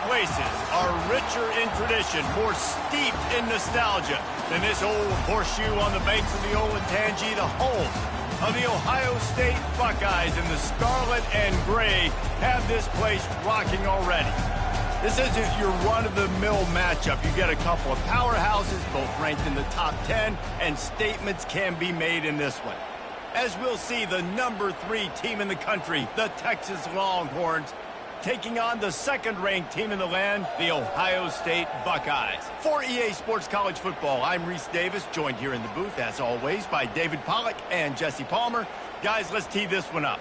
places are richer in tradition, more steeped in nostalgia than this old horseshoe on the banks of the old Ncaa, the home of the Ohio State Buckeyes. And the scarlet and gray have this place rocking already. This isn't your run-of-the-mill matchup. You get a couple of powerhouses, both ranked in the top 10, and statements can be made in this one. As we'll see, the number 3 team in the country, the Texas Longhorns, taking on the second-ranked team in the land, the Ohio State Buckeyes. For EA Sports College Football, I'm Reese Davis, joined here in the booth, as always, by David Pollack and Jesse Palmer. Guys, let's tee this one up.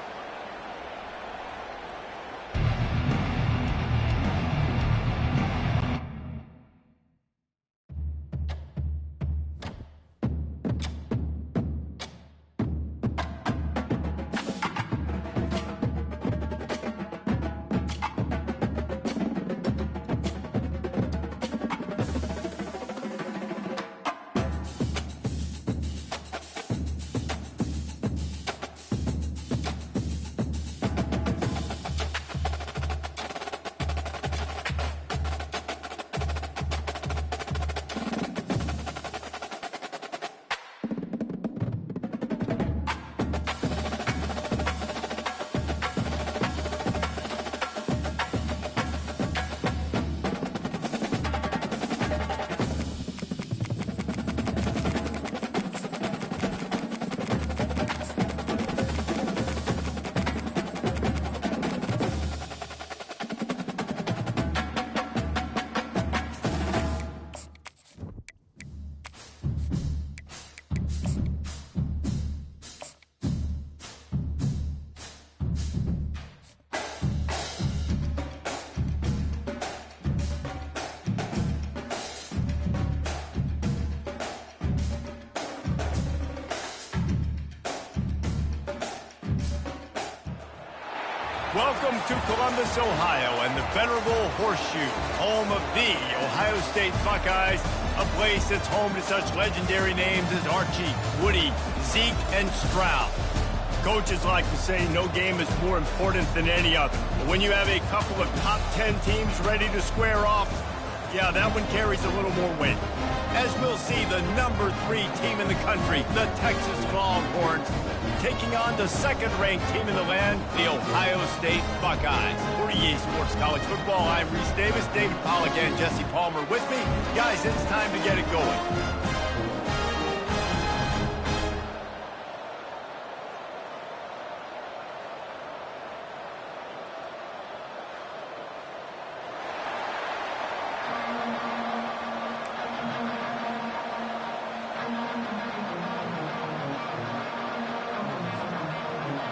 Welcome to Columbus, Ohio, and the venerable Horseshoe, home of the Ohio State Buckeyes, a place that's home to such legendary names as Archie, Woody, Zeke, and Stroud. Coaches like to say no game is more important than any other. But when you have a couple of top 10 teams ready to square off, yeah, that one carries a little more weight. As we'll see, the number 3 team in the country, the Texas Longhorns, taking on the second-ranked team in the land, the Ohio State Buckeyes. For EA Sports College Football, I'm Reese Davis, David Pollack, and Jesse Palmer with me. Guys, it's time to get it going.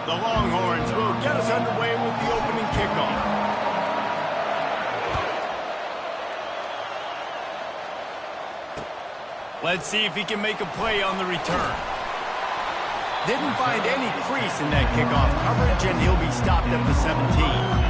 The Longhorns will get us underway with the opening kickoff. Let's see if he can make a play on the return. Didn't find any crease in that kickoff coverage, and he'll be stopped at the 17.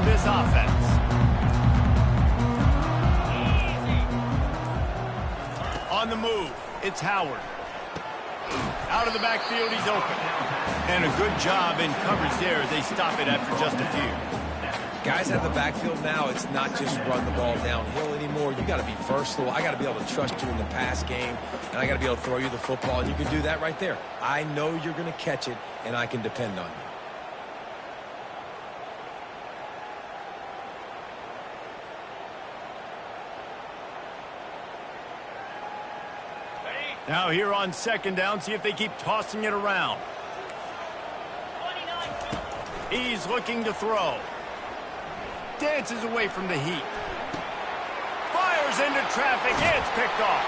This offense. On the move, it's Howard. Out of the backfield, he's open. And a good job in coverage there as they stop it after just a few. Guys out of the backfield now, it's not just run the ball downhill anymore. You got to be versatile. I got to be able to trust you in the pass game, and I got to be able to throw you the football, and you can do that right there. I know you're going to catch it, and I can depend on you. Now here on second down, see if they keep tossing it around. He's looking to throw. Dances away from the heat. Fires into traffic. It's picked off.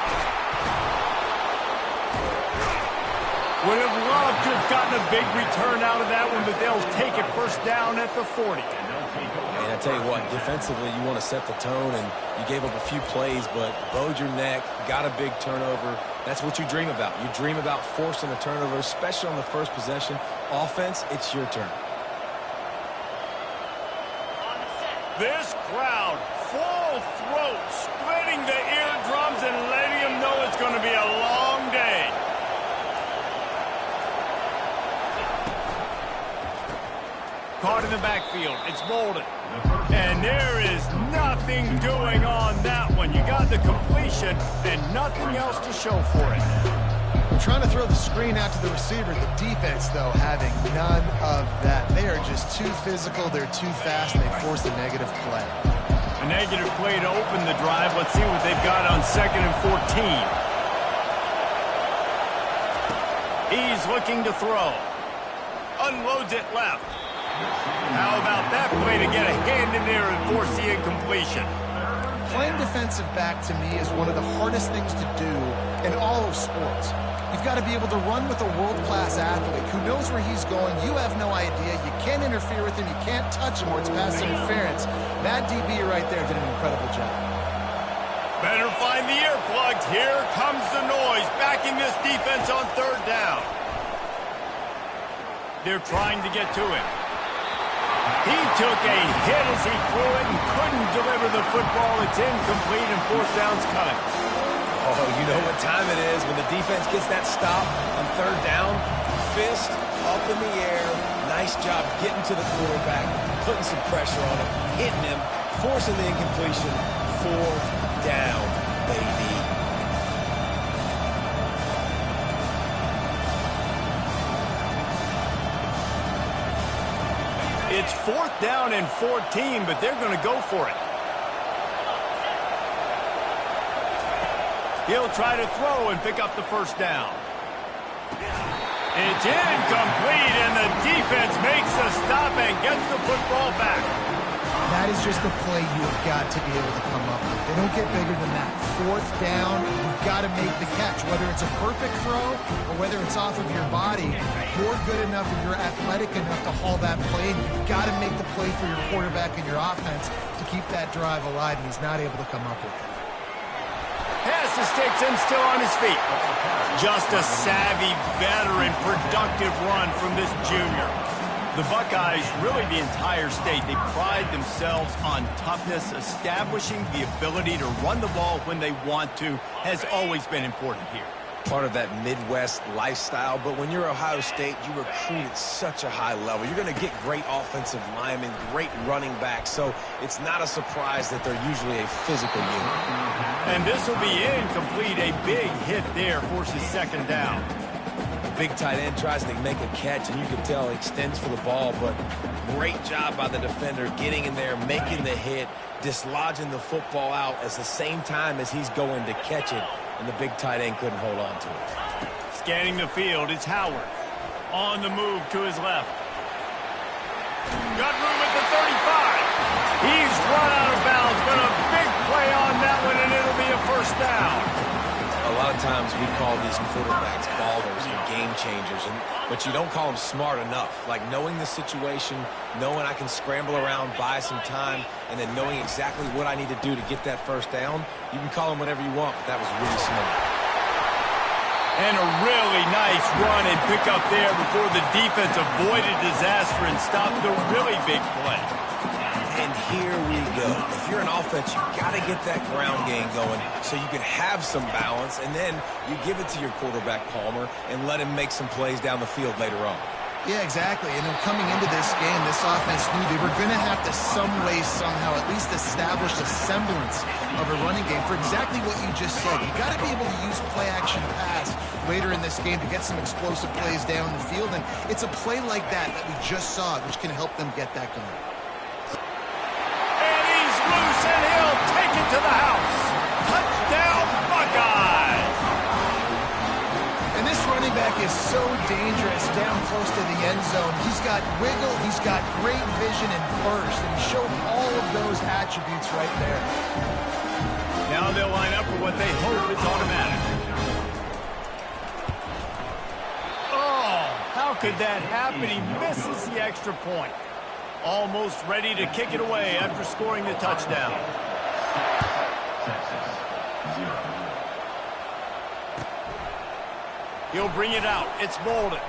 Would have loved to have gotten a big return out of that one, but they'll take it first down at the 40. And I tell you what, defensively, you want to set the tone, and you gave up a few plays, but bowed your neck, got a big turnover, That's what you dream about. You dream about forcing a turnover, especially on the first possession. Offense, it's your turn. This crowd, full throat, splitting the eardrums and letting them know it's going to be a long day. Caught in the backfield. It's Bolden. And there is nothing doing on that one. You got the completion and nothing else to show for it. We're trying to throw the screen out to the receiver. The defense, though, having none of that. They are just too physical. They're too fast, and they force a negative play. A negative play to open the drive. Let's see what they've got on 2nd and 14. He's looking to throw. Unloads it left. How about that play to get a hand in there and force the incompletion? Playing defensive back, to me, is one of the hardest things to do in all of sports. You've got to be able to run with a world-class athlete who knows where he's going. You have no idea. You can't interfere with him. You can't touch him or it's pass interference. That DB right there did an incredible job. Better find the earplugs. Here comes the noise, backing this defense on 3rd down. They're trying to get to him. He took a hit as he threw it and couldn't deliver the football. It's incomplete and 4th down's coming. Oh, you know what time it is when the defense gets that stop on 3rd down. Fist up in the air. Nice job getting to the quarterback, putting some pressure on him, hitting him, forcing the incompletion. 4th down, baby. It's 4th down and 14, but they're going to go for it. He'll try to throw and pick up the 1st down. It's incomplete, and the defense makes the stop and gets the football back. That is just a play you have got to be able to come up with. They don't get bigger than that. 4th down, you've got to make the catch. Whether it's a perfect throw or whether it's off of your body, you're good enough and you're athletic enough to haul that play, and you've got to make the play for your quarterback and your offense to keep that drive alive, and he's not able to come up with it. Pass the sticks and still on his feet. Just a savvy, veteran, productive run from this junior. The Buckeyes, really the entire state, they pride themselves on toughness. Establishing the ability to run the ball when they want to has always been important here. Part of that Midwest lifestyle, but when you're Ohio State, you recruit at such a high level. You're going to get great offensive linemen, great running backs, so it's not a surprise that they're usually a physical unit. And this will be incomplete. A big hit there forces 2nd down. Big tight end tries to make a catch, and you can tell he extends for the ball, but great job by the defender getting in there, making the hit, dislodging the football out at the same time as he's going to catch it, and the big tight end couldn't hold on to it. Scanning the field, it's Howard. On the move to his left. Got room at the 35. He's run out of bounds, but a big play on that one, and it'll be a 1st down. A lot of times we call these quarterbacks ballers and game changers, but you don't call them smart enough. Like knowing the situation, knowing I can scramble around, buy some time, and then knowing exactly what I need to do to get that 1st down. You can call them whatever you want, but that was really smart. And a really nice run and pick up there before the defense avoided disaster and stopped the really big play. And here we go. If you're an offense, you got to get that ground game going so you can have some balance, and then you give it to your quarterback, Palmer, and let him make some plays down the field later on. Yeah, exactly. And then coming into this game, this offense knew they were going to have to some way, somehow, at least establish a semblance of a running game for exactly what you just said. You got to be able to use play-action pass later in this game to get some explosive plays down the field, and it's a play like that we just saw, which can help them get that going. Loose, and he'll take it to the house. Touchdown, Buckeyes! And this running back is so dangerous down close to the end zone. He's got wiggle, he's got great vision and burst, and he showed all of those attributes right there. Now they'll line up for what they hope is automatic. Oh, how could that happen? He misses the extra point. Almost ready to kick it away after scoring the touchdown. He'll bring it out. It's Bolden.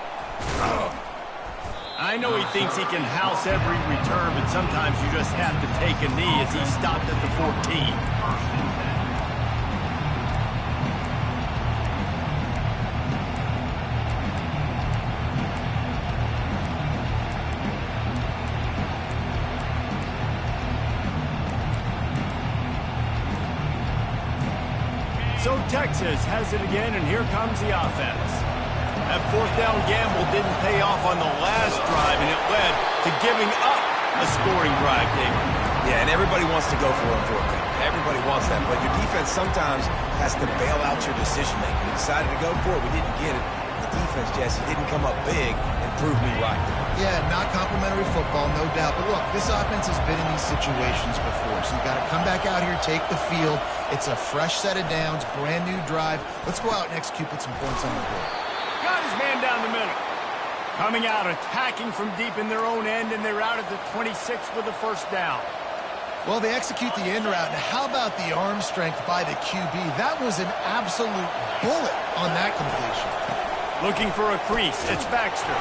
I know he thinks he can house every return, but sometimes you just have to take a knee as he stopped at the 14. So Texas has it again, and here comes the offense. That fourth down gamble didn't pay off on the last drive, and it led to giving up a scoring drive, David. Yeah, and everybody wants to go for it on fourth down. Everybody wants that, but your defense sometimes has to bail out your decision-making. We decided to go for it. We didn't get it. The defense, Jesse, didn't come up big and prove me right. Yeah, not complimentary football, no doubt. But look, this offense has been in these situations before, so you got to come back out here, take the field. It's a fresh set of downs, brand new drive. Let's go out and execute, put some points on the board. Got his man down the middle. Coming out, attacking from deep in their own end, and they're out at the 26 with the first down. Well, they execute the in route. Now, how about the arm strength by the QB? That was an absolute bullet on that completion. Looking for a crease. It's Baxter.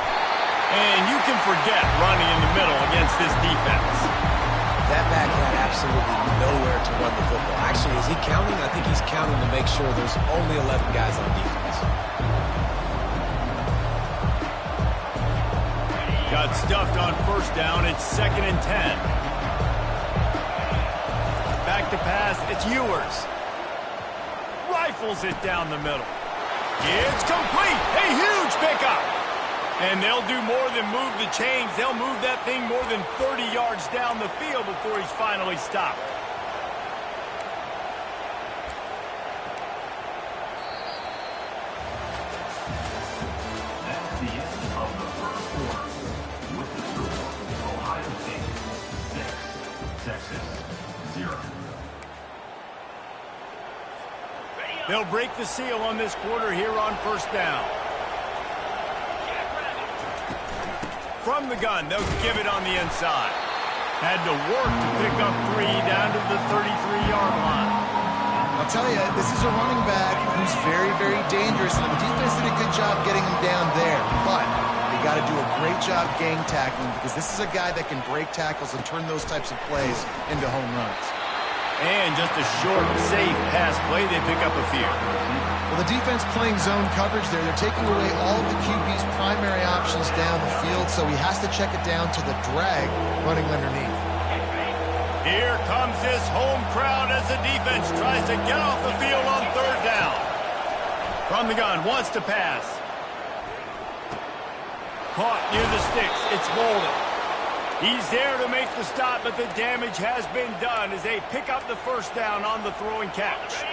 And you can forget running in the middle against this defense. That back had absolutely nowhere to run the football. Actually, is he counting? I think he's counting to make sure there's only 11 guys on defense. Got stuffed on first down. It's 2nd and 10. Back to pass. It's Ewers. Rifles it down the middle. It's complete. A huge pickup. And they'll do more than move the chains. They'll move that thing more than 30 yards down the field before he's finally stopped. That's the end of the first quarter. With the score, Ohio State 6, Texas 0. They'll break the seal on this quarter here on first down. From the gun, they'll give it on the inside. Had to work to pick up 3 down to the 33-yard line. I'll tell you, this is a running back who's very, very dangerous, and the defense did a good job getting him down there. But they got to do a great job gang tackling, because this is a guy that can break tackles and turn those types of plays into home runs. And just a short, safe pass play, they pick up a few. Well, the defense playing zone coverage there. They're taking away all of the QB's primary options down the field, so he has to check it down to the drag running underneath. Here comes this home crowd as the defense tries to get off the field on third down. From the gun, wants to pass. Caught near the sticks. It's Bolden. He's there to make the stop, but the damage has been done as they pick up the first down on the throw and catch.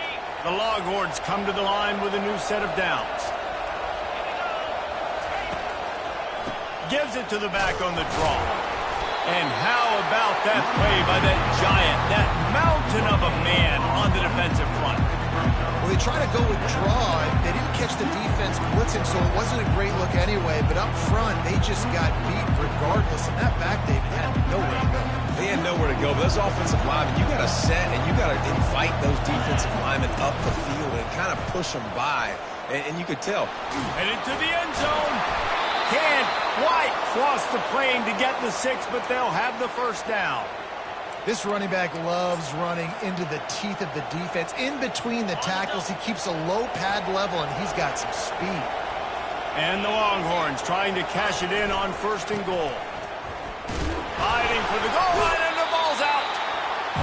The Longhorns come to the line with a new set of downs. Gives it to the back on the draw. And how about that play by that giant, that mountain of a man on the defensive front? Well, they try to go with draw. They didn't catch the defense blitzing, so it wasn't a great look anyway. But up front, they just got beat regardless. And that back, David, had nowhere to go. They had nowhere to go, but those offensive linemen, you got to set and you got to invite those defensive linemen up the field and kind of push them by. And you could tell. Headed to the end zone. Can't quite cross the plane to get the 6, but they'll have the first down. This running back loves running into the teeth of the defense. In between the tackles, he keeps a low pad level, and he's got some speed. And the Longhorns trying to cash it in on 1st and goal. Fighting for the goal line, and the ball's out.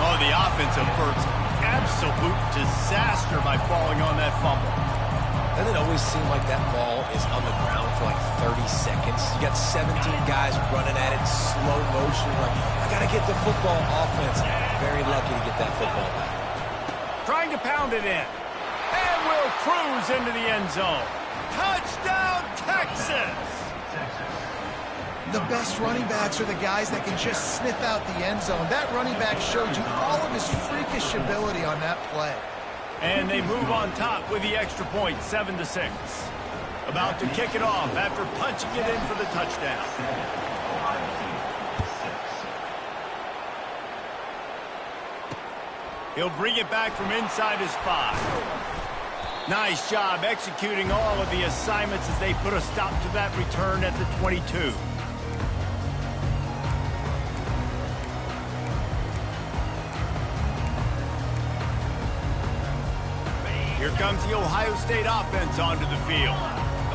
Oh, the offensive averts absolute disaster by falling on that fumble. Doesn't it always seem like that ball is on the ground for like 30 seconds? You got 17 guys running at it, slow motion. Like, I got to get the football. Offense, very lucky to get that football back. Trying to pound it in. And will cruise into the end zone. Touchdown, Texas! The best running backs are the guys that can just sniff out the end zone. That running back showed you all of his freakish ability on that play. And they move on top with the extra point, 7-6. About to kick it off after punching it in for the touchdown. He'll bring it back from inside his 5. Nice job executing all of the assignments as they put a stop to that return at the 22. Here comes the Ohio State offense onto the field.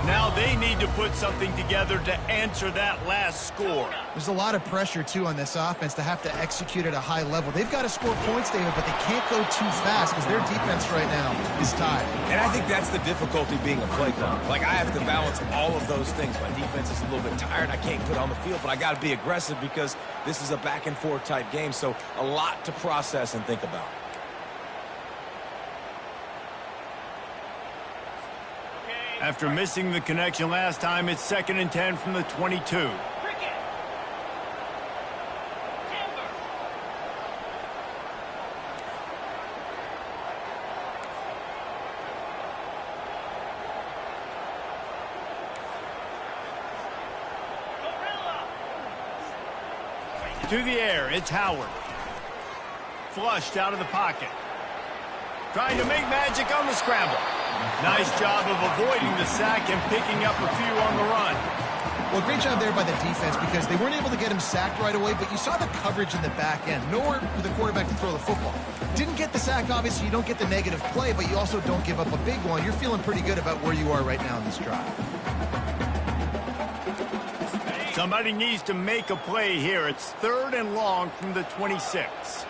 Now they need to put something together to answer that last score. There's a lot of pressure, too, on this offense to have to execute at a high level. They've got to score points, David, but they can't go too fast because their defense right now is tired. And I think that's the difficulty being a play caller. Like, I have to balance all of those things. My defense is a little bit tired. I can't put on the field, but I got to be aggressive because this is a back-and-forth type game, so a lot to process and think about. After missing the connection last time, it's 2nd and 10 from the 22. To the air, it's Howard. Flushed out of the pocket. Trying to make magic on the scramble. Nice job of avoiding the sack and picking up a few on the run. Well, great job there by the defense because they weren't able to get him sacked right away, but you saw the coverage in the back end. Nowhere for the quarterback to throw the football. Didn't get the sack, obviously. You don't get the negative play, but you also don't give up a big one. You're feeling pretty good about where you are right now in this drive. Somebody needs to make a play here. It's 3rd and long from the 26.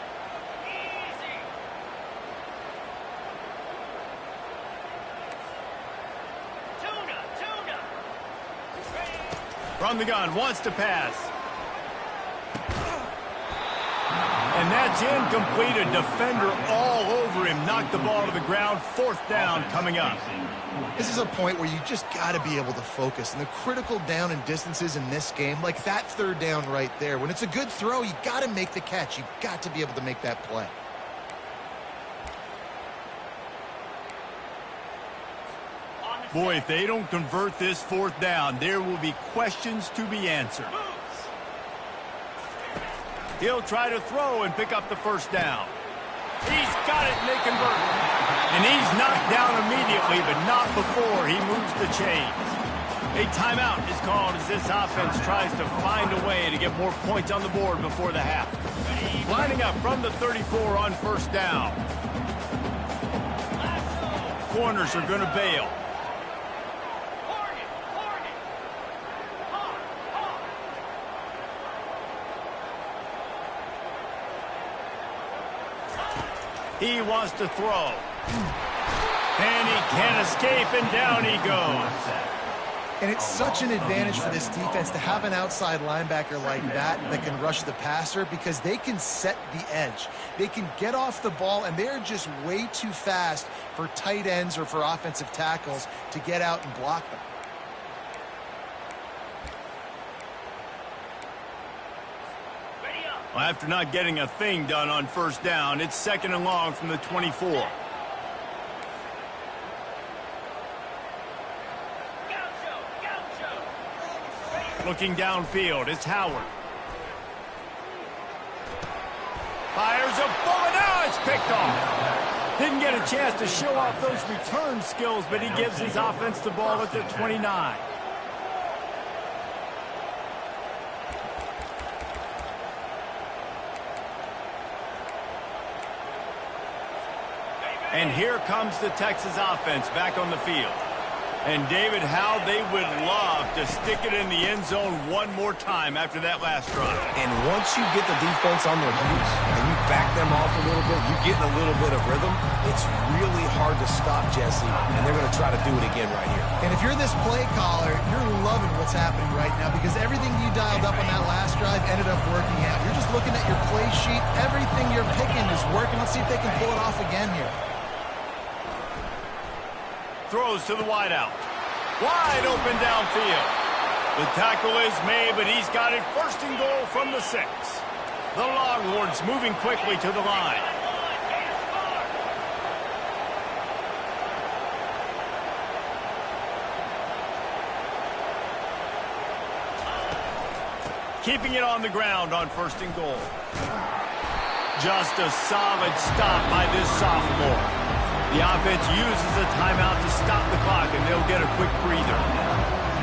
From the gun, wants to pass. And that's incomplete. A defender all over him. Knocked the ball to the ground. 4th down coming up. This is a point where you just got to be able to focus. And the critical down and distances in this game, like that 3rd down right there, when it's a good throw, you got to make the catch. You've got to be able to make that play. Boy, if they don't convert this 4th down, there will be questions to be answered. He'll try to throw and pick up the 1st down. He's got it, and they convert. And he's knocked down immediately, but not before he moves the chains. A timeout is called as this offense tries to find a way to get more points on the board before the half. Lining up from the 34 on 1st down. Corners are going to bail. He wants to throw. And he can't escape, and down he goes. And it's such an advantage for this defense to have an outside linebacker like that can rush the passer because they can set the edge. They can get off the ball, and they're just way too fast for tight ends or for offensive tackles to get out and block them. Well, after not getting a thing done on 1st down, it's 2nd and long from the 24. Looking downfield, it's Howard. Fires a bullet. Now it's picked off. Didn't get a chance to show off those return skills, but he gives his offense the ball at the 29. And here comes the Texas offense back on the field. And David, how they would love to stick it in the end zone one more time after that last drive. And once you get the defense on their heels and you back them off a little bit, you get in a little bit of rhythm, it's really hard to stop, Jesse, and they're going to try to do it again right here. And if you're this play caller, you're loving what's happening right now because everything you dialed up on that last drive ended up working out. You're just looking at your play sheet. Everything you're picking is working. Let's see if they can pull it off again here. Throws to the wideout. Wide open downfield. The tackle is made, but he's got it 1st and goal from the 6. The Longhorns moving quickly to the line. Keeping it on the ground on 1st and goal. Just a solid stop by this sophomore. The offense uses a timeout to stop the clock, and they'll get a quick breather.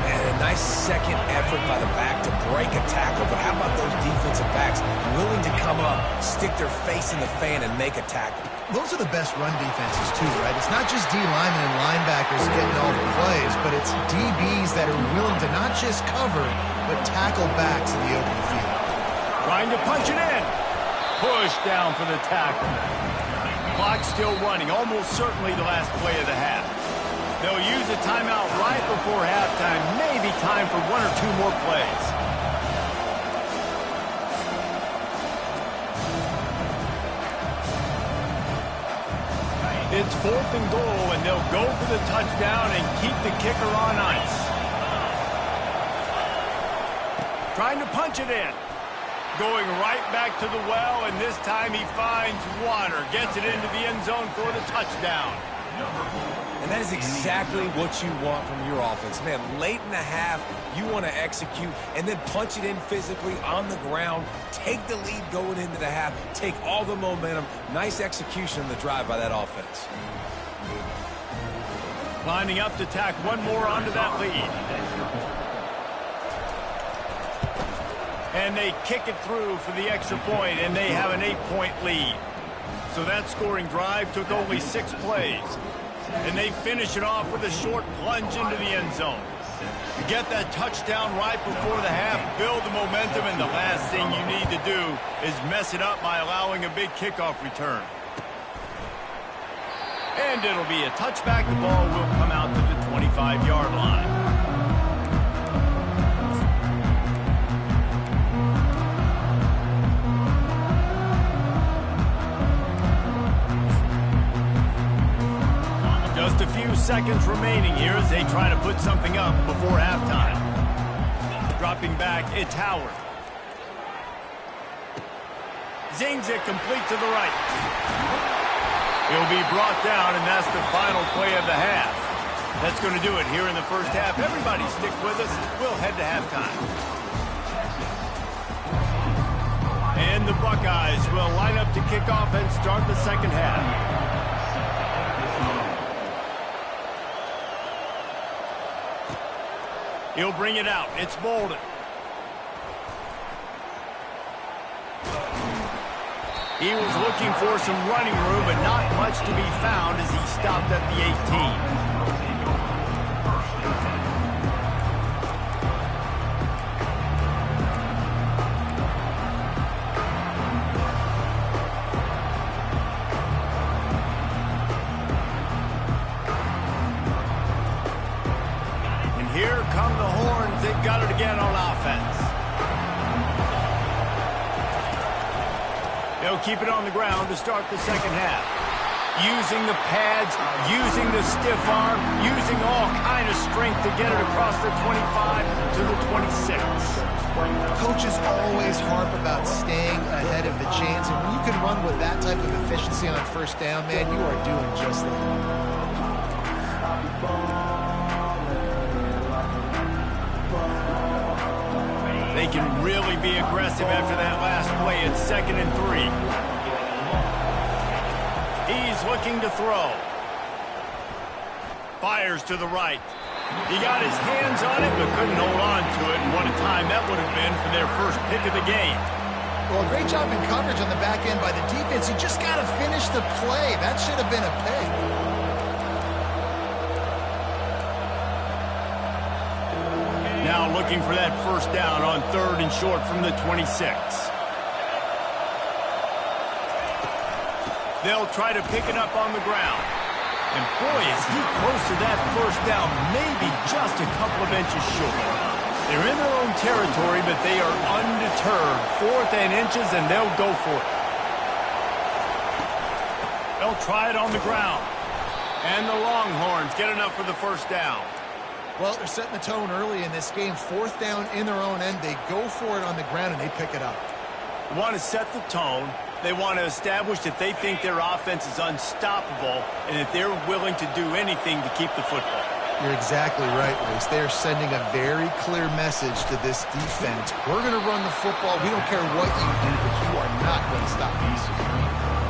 And a nice second effort by the back to break a tackle. But how about those defensive backs willing to come up, stick their face in the fan, and make a tackle? Those are the best run defenses, too, right? It's not just D linemen and linebackers getting all the plays, but it's DBs that are willing to not just cover, but tackle backs in the open field. Trying to punch it in. Push down for the tackle. Clock still running, almost certainly the last play of the half. They'll use a timeout right before halftime, maybe time for one or two more plays. It's 4th and goal, and they'll go for the touchdown and keep the kicker on ice. Trying to punch it in. Going right back to the well, and this time he finds water. Gets it into the end zone for the touchdown. And that is exactly what you want from your offense. Man, late in the half, you want to execute and then punch it in physically on the ground. Take the lead going into the half. Take all the momentum. Nice execution on the drive by that offense. Lining up to tack one more onto that lead. And they kick it through for the extra point, and they have an 8-point lead. So that scoring drive took only 6 plays. And they finish it off with a short plunge into the end zone. You get that touchdown right before the half, build the momentum, and the last thing you need to do is mess it up by allowing a big kickoff return. And it'll be a touchback. The ball will come out to the 25-yard line. Just a few seconds remaining here as they try to put something up before halftime. Dropping back, it's Howard. Zings it complete to the right. He'll be brought down, and that's the final play of the half. That's going to do it here in the first half. Everybody stick with us. We'll head to halftime. And the Buckeyes will line up to kick off and start the second half. He'll bring it out. It's Bolden. He was looking for some running room, but not much to be found as he stopped at the 18. Here come the horns. They've got it again on offense. They'll keep it on the ground to start the second half. Using the pads, using the stiff arm, using all kind of strength to get it across the 25 to the 26. Coaches always harp about staying ahead of the chains, and when you can run with that type of efficiency on first down, man, you are doing just that. They can really be aggressive after that last play. It's 2nd and 3. He's looking to throw. Fires to the right. He got his hands on it, but couldn't hold on to it. And what a time that would have been for their first pick of the game. Well, great job in coverage on the back end by the defense. You just got to finish the play. That should have been a pick. Now looking for that first down on 3rd and short from the 26. They'll try to pick it up on the ground. And boy, is he close to that first down, maybe just a couple of inches short. They're in their own territory, but they are undeterred. 4th and inches, and they'll go for it. They'll try it on the ground. And the Longhorns get enough for the first down. Well, they're setting the tone early in this game. 4th down in their own end. They go for it on the ground, and they pick it up. They want to set the tone. They want to establish that they think their offense is unstoppable and that they're willing to do anything to keep the football. You're exactly right, Reese. They are sending a very clear message to this defense. We're going to run the football. We don't care what you do, but you are not going to stop us.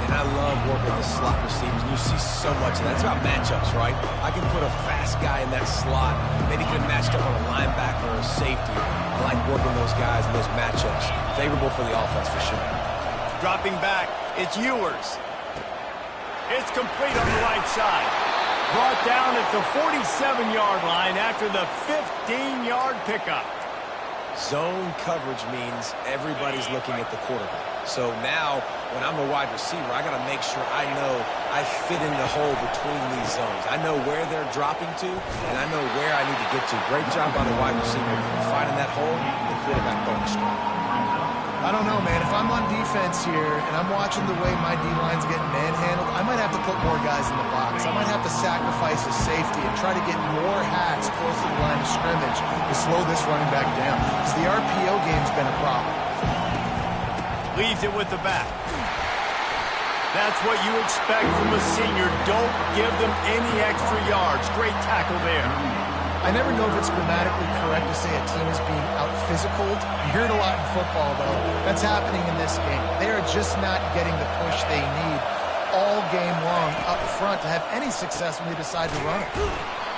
And I love working the slot receivers. You see so much of that. It's about matchups, right? I can put a fast guy in that slot, maybe get him matched up on a linebacker or a safety. I like working those guys in those matchups. Favorable for the offense for sure. Dropping back, it's Ewers. It's complete on the right side. Brought down at the 47-yard line after the 15-yard pickup. Zone coverage means everybody's looking at the quarterback. So now, when I'm a wide receiver, I got to make sure I know I fit in the hole between these zones. I know where they're dropping to, and I know where I need to get to. Great job by the wide receiver finding that hole, the quarterback bonus strike. I don't know, man. If I'm on defense here and I'm watching the way my D-line's getting manhandled, I might have to put more guys in the box. I might have to sacrifice a safety and try to get more hacks close to the line of scrimmage to slow this running back down. Because the RPO game's been a problem. Leaves it with the back. That's what you expect from a senior. Don't give them any extra yards. Great tackle there. I never know if it's grammatically correct to say a team is being out-physicaled. You hear it a lot in football, though. That's happening in this game. They are just not getting the push they need all game long up front to have any success when they decide to run it.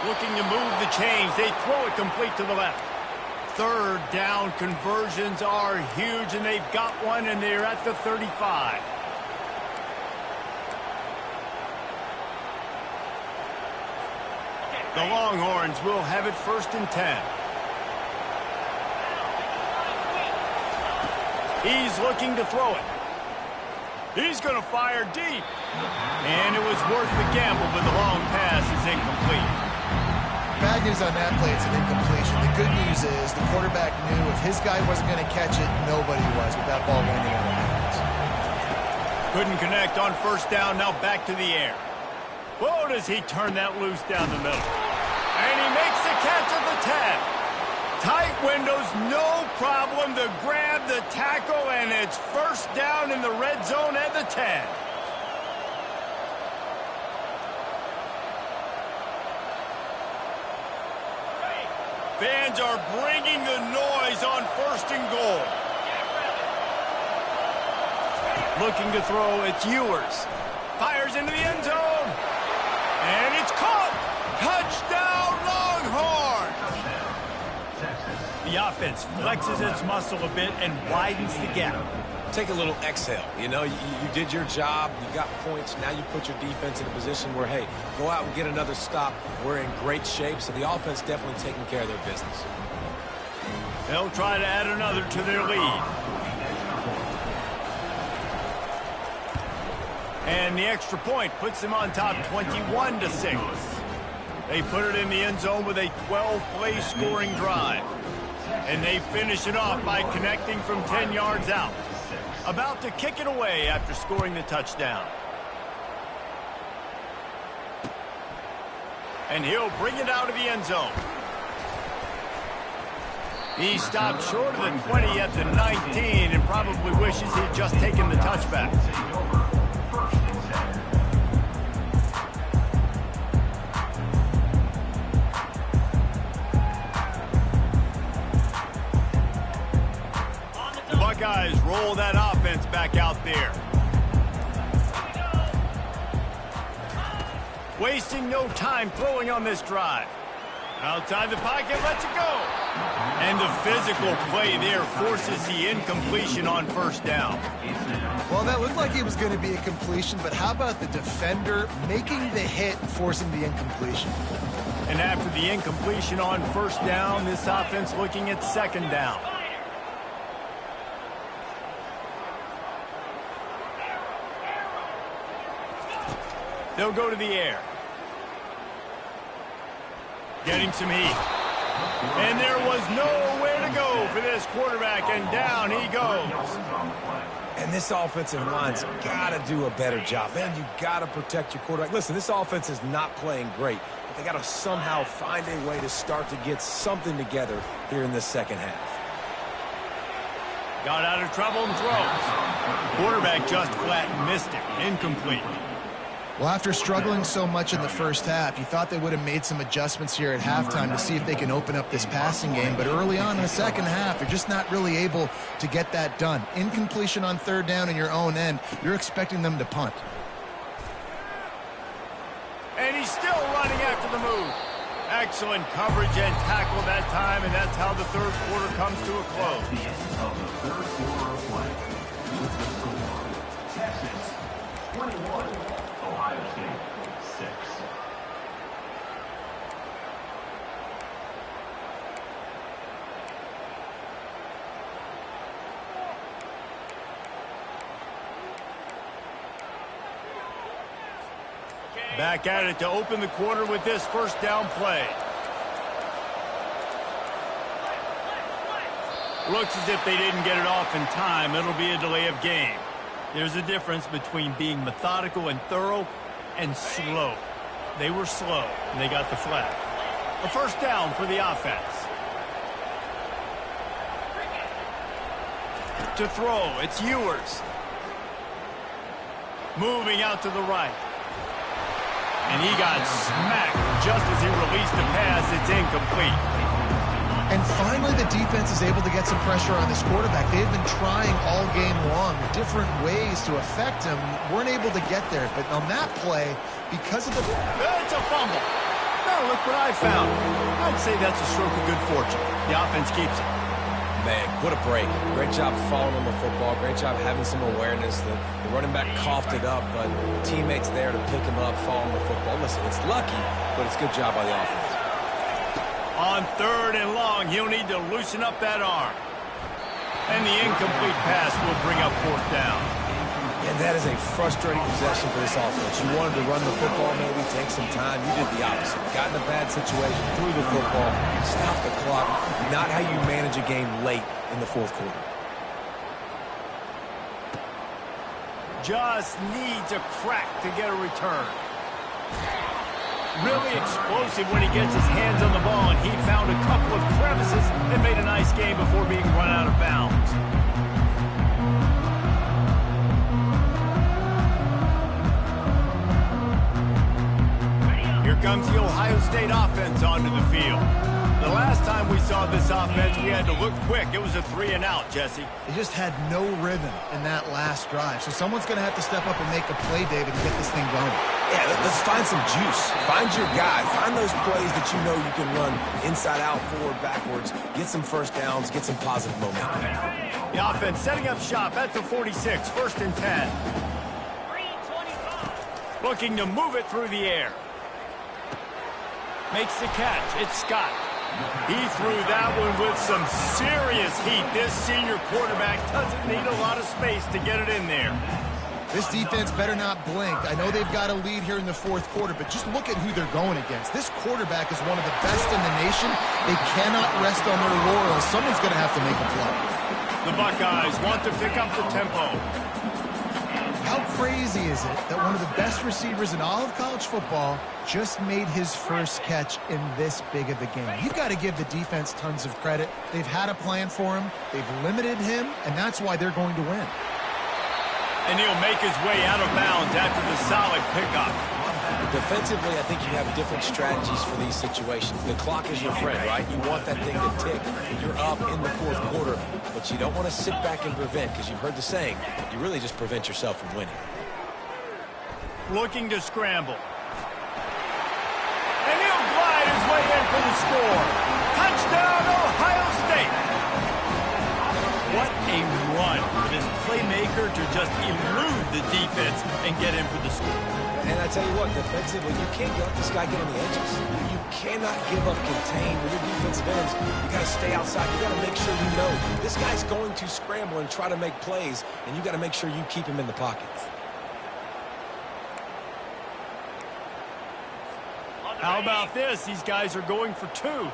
Looking to move the chains. They throw it complete to the left. Third down conversions are huge, and they've got one, and they're at the 35. The Longhorns will have it 1st and 10. He's looking to throw it. He's going to fire deep. And it was worth the gamble, but the long pass is incomplete. Bad news on that play, it's an incompletion. The good news is the quarterback knew if his guy wasn't going to catch it, nobody was with that ball landing on the hands. Couldn't connect on 1st down, now back to the air. Whoa, does he turn that loose down the middle. And he makes the catch at the 10. Tight windows, no problem to grab the tackle, and it's 1st down in the red zone at the 10. Fans are bringing the noise on 1st and goal. Looking to throw, it's Ewers. Fires into the end zone. And it's caught. Touchdown, Longhorns! The offense flexes its muscle a bit and widens the gap. Take a little exhale. You know, you did your job. You got points. Now you put your defense in a position where, hey, go out and get another stop. We're in great shape, so the offense definitely taking care of their business. They'll try to add another to their lead. And the extra point puts them on top 21-6. They put it in the end zone with a 12-play scoring drive. And they finish it off by connecting from 10 yards out. About to kick it away after scoring the touchdown. And he'll bring it out of the end zone. He stopped short of the 20 at the 19 and probably wishes he'd just taken the touchback. Buckeyes roll that offense back out there. Wasting no time throwing on this drive. Outside the pocket, lets it go. And the physical play there forces the incompletion on 1st down. Well, that looked like it was going to be a completion, but how about the defender making the hit and forcing the incompletion? And after the incompletion on 1st down, this offense looking at 2nd down. They'll go to the air. Getting some heat. And there was nowhere to go for this quarterback, and down he goes. And this offensive line's got to do a better job. Man, you got to protect your quarterback. Listen, this offense is not playing great, but they got to somehow find a way to start to get something together here in the 2nd half. Got out of trouble and throws. Quarterback just flat missed it. Incomplete. Well, after struggling so much in the first half, you thought they would have made some adjustments here at halftime to see if they can open up this passing game. But early on in the second half, they're just not really able to get that done. Incompletion on third down in your own end, you're expecting them to punt. And he's still running after the move. Excellent coverage and tackle that time, and that's how the third quarter comes to a close. The end of the third quarter of play. With the score, Texas 21, Ohio State 6. Back at it to open the quarter with this first down play. Looks as if they didn't get it off in time. It'll be a delay of game. There's a difference between being methodical and thorough and slow. They were slow, and they got the flag. A first down for the offense. To throw, it's Ewers. Moving out to the right. And he got smacked just as he released the pass. It's incomplete. And finally, the defense is able to get some pressure on this quarterback. They've been trying all game long different ways to affect him. Weren't able to get there. But on that play, because of the... It's a fumble. Now look what I found. I'd say that's a stroke of good fortune. The offense keeps it. Man, what a break. Great job following on the football. Great job having some awareness. The running back coughed it up, but teammates there to pick him up, following the football. Listen, it's lucky, but it's a good job by the offense. On third and long, he'll need to loosen up that arm. And the incomplete pass will bring up fourth down. And that is a frustrating possession for this offense. You wanted to run the football, maybe take some time. You did the opposite. Got in a bad situation, threw the football, stopped the clock. Not how you manage a game late in the fourth quarter. Just needs a crack to get a return. Really explosive when he gets his hands on the ball, and he found a couple of crevices and made a nice game before being run out of bounds. Here comes the Ohio State offense onto the field. The last time we saw this offense, we had to look quick. It was a 3-and-out, Jesse. They just had no rhythm in that last drive. So someone's going to have to step up and make a play, David, and get this thing going. Yeah, let's find some juice. Find your guy. Find those plays that you know you can run inside out, forward, backwards. Get some first downs. Get some positive momentum. The offense setting up shop at the 46, first and 10. Looking to move it through the air. Makes the catch. It's Scott. He threw that one with some serious heat. This senior quarterback doesn't need a lot of space to get it in there. This defense better not blink. I know they've got a lead here in the fourth quarter, but just look at who they're going against. This quarterback is one of the best in the nation. They cannot rest on their laurels. Someone's going to have to make a play. The Buckeyes want to pick up the tempo. How crazy is it that one of the best receivers in all of college football just made his first catch in this big of a game? You've got to give the defense tons of credit. They've had a plan for him. They've limited him, and that's why they're going to win. And he'll make his way out of bounds after the solid pickup. Defensively, I think you have different strategies for these situations. The clock is your friend, right? You want that thing to tick. You're up in the fourth quarter, but you don't want to sit back and prevent, because you've heard the saying, you really just prevent yourself from winning. Looking to scramble. And he'll glide his way in for the score. Touchdown, Ohio State. What a run for this playmaker to just elude the defense and get in for the score. And I tell you what, defensively, you can't let this guy get on the edges. You cannot give up contain with your defensive ends. You got to stay outside. You got to make sure you know this guy's going to scramble and try to make plays, and you got to make sure you keep him in the pocket. How about this? These guys are going for two.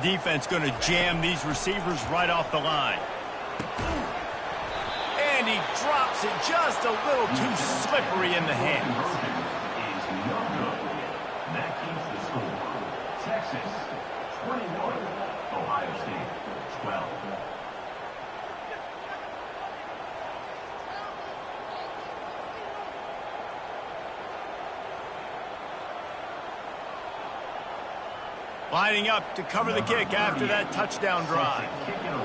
Defense going to jam these receivers right off the line. And he drops it just a little too slippery in the hands. Is no good. That keeps the score. Texas 21, Ohio State 12. Lining up to cover the kick after that touchdown drive. Kicking